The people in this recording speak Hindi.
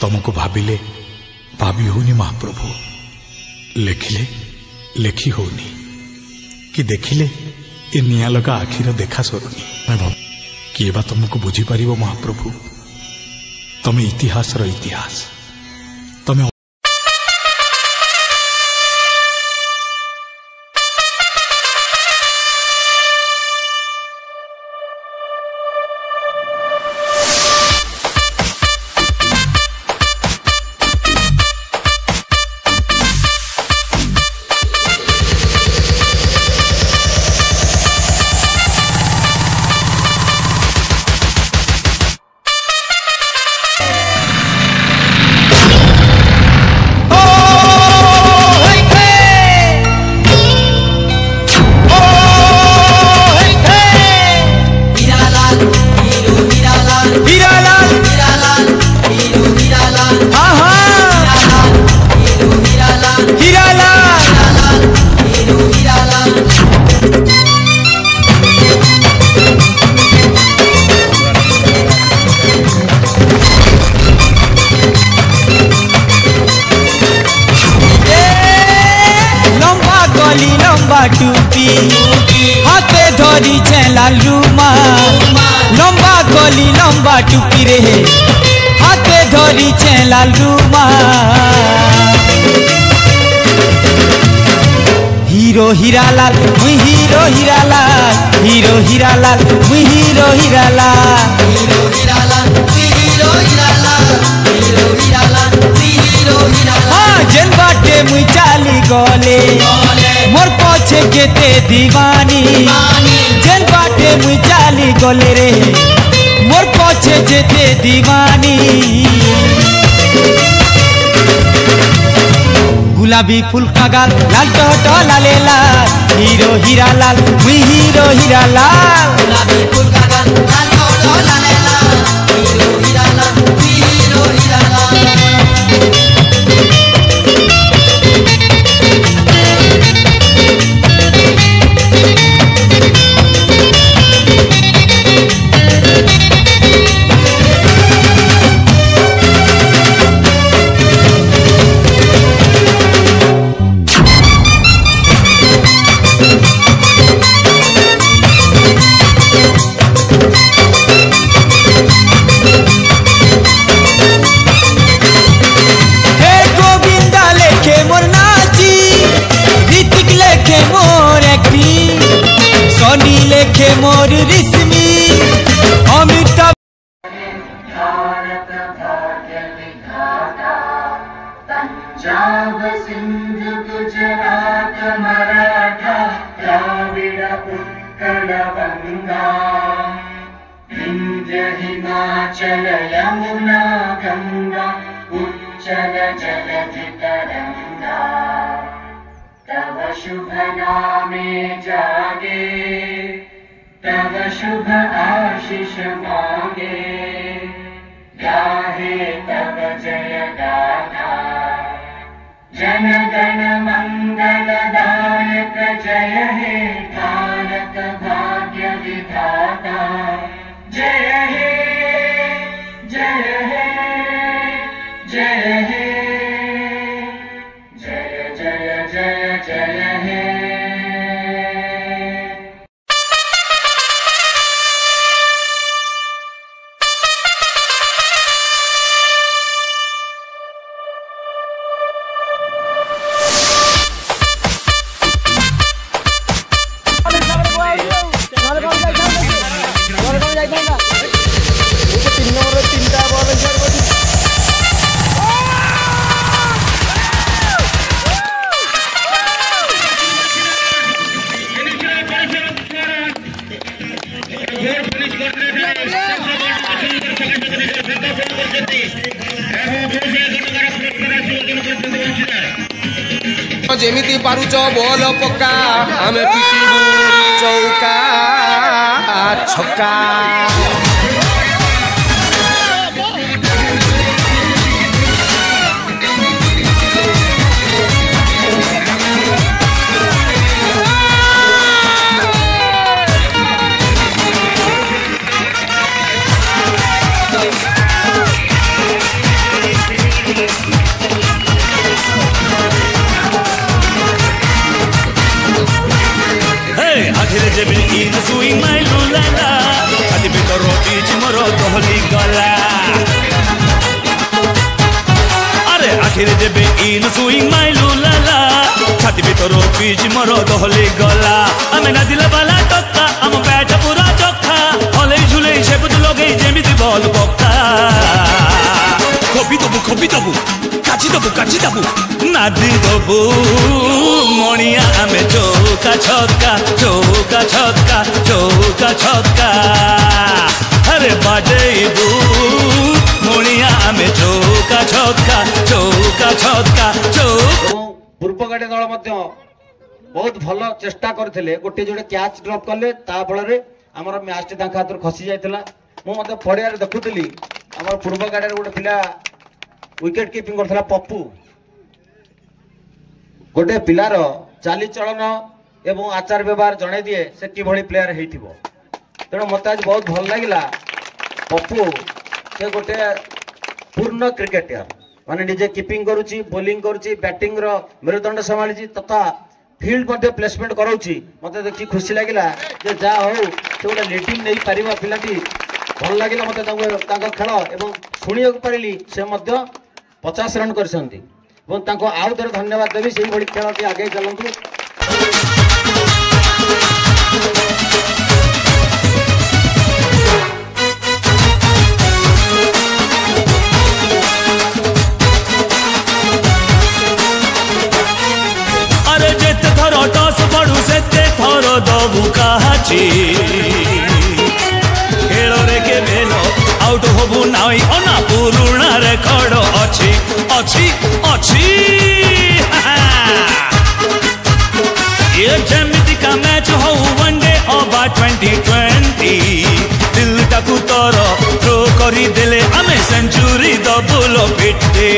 तुमको भाविले भावी होनी महाप्रभु, लेखिले लेखि होनी कि देखिले ए निया लगा आखिर देखा सरुनी। किए बा तुमको बुझी पारिबो महाप्रभु, तमे इतिहास रो इतिहास, तमे टूपी हाथे धरी लाल रुमाल, लंबा गली लंबा टूपी रे हाथे धरी लाल रुमाल। हीरो हीरालाल मुई हीरो हीरालाल, हीरो हीरालाल मुई हीरो हीरालाल, हीरो हीरालाल मुई हीरो हीरालाल, हीरो हीरालाल मुई हीरो हीरालाल। हाँ जेन बाटे मुई चाली गले मोर पछे केते दीवानी, जेन बाटे मुई चाली गले रे मोर पछे जेते दीवानी। गुलाबी फूल का गाल लाल टहटह लाले लाल, हीरो हीरालाल मुई हीरो हीरालाल, गुलाबी फूल का गाल लाल टहटह लाले लाल, हीरो हीरालाल मुई हीरो हीरालाल। सोनी लेखे मोर रिश्मी अमिताभ। भारत भाग्य विधाता, पंजाब सिंध गुजरात मराठा द्राविड़ उत्कल बंगा, विंध्य हिमाचल यमुना गंगा उच्चल जलधि तरंगा। तव शुभ नामे जागे, तव शुभ आशीष मांगे, गाहे तव जय गाथा। जन गण मंगलदायक जय हे भारत भाग्य विधाता। जय हे जय हे जय हे जय जय जय जय हे। जेमिति पारुच बोल पक्का आमे पिटिबु चौका छक्का। देबे इन सुई माइलु लाला छाती भीतर पिच मोर दहली गला अरे आखिर देबे इन सुई माइलु लाला छाती भीतर पिच मोर दहली गला आमे ना दिला बाला टक्का आम बैठ पूरा चक्का हले झुले सेबुत लगे जेमिति बल पक्का खोपी दबु काची दबु नादी दबु मणिया आमे चौका छक्का अरे बाजेबु मणिया आमे चौका छक्का पूर्वगाड़ी दल बहुत भल चेष्टा करते गोटे जोड़े कैच ड्रॉप कले फल आमर मैच टी हाथ खसी जाता मुझे पड़िया देखुली आम पूर्वगाड़ी गोटे पिला विकेट कीपिंग करता पप्पू गोटे पिलार चालीचलन एवं आचार व्यवहार जन दिए से किभली प्लेयर हो तेणु मत आज बहुत भल लगे पप्पू से गोटे पूर्ण क्रिकेटर माने निजे कीपिंग करुच्ची बोलिंग करुच्ची बैटिंग मेरुदंड संभाली तथा फील्ड प्लेसमेंट कराऊँगी मत देखिए खुशी लगे जा हो से गोटे लीडिंग नहीं पार पिलाटी भल लगे मत खेल एवं शुणा पारि से 50 रन कर आउ थे धन्यवाद देवी से भाई खेल आगे चलतु अरे जेते थर टस पड़ू सेते थर दबु काची खेल रे के बेलो आउट होबु नाई अना पुरुणा रेकर्ड अछि ये जेमिति का मैच हो वनडे ओवर 2020 दिल टाकू तोर थ्रो करी देले आमे सेंचुरी दबुल फिटे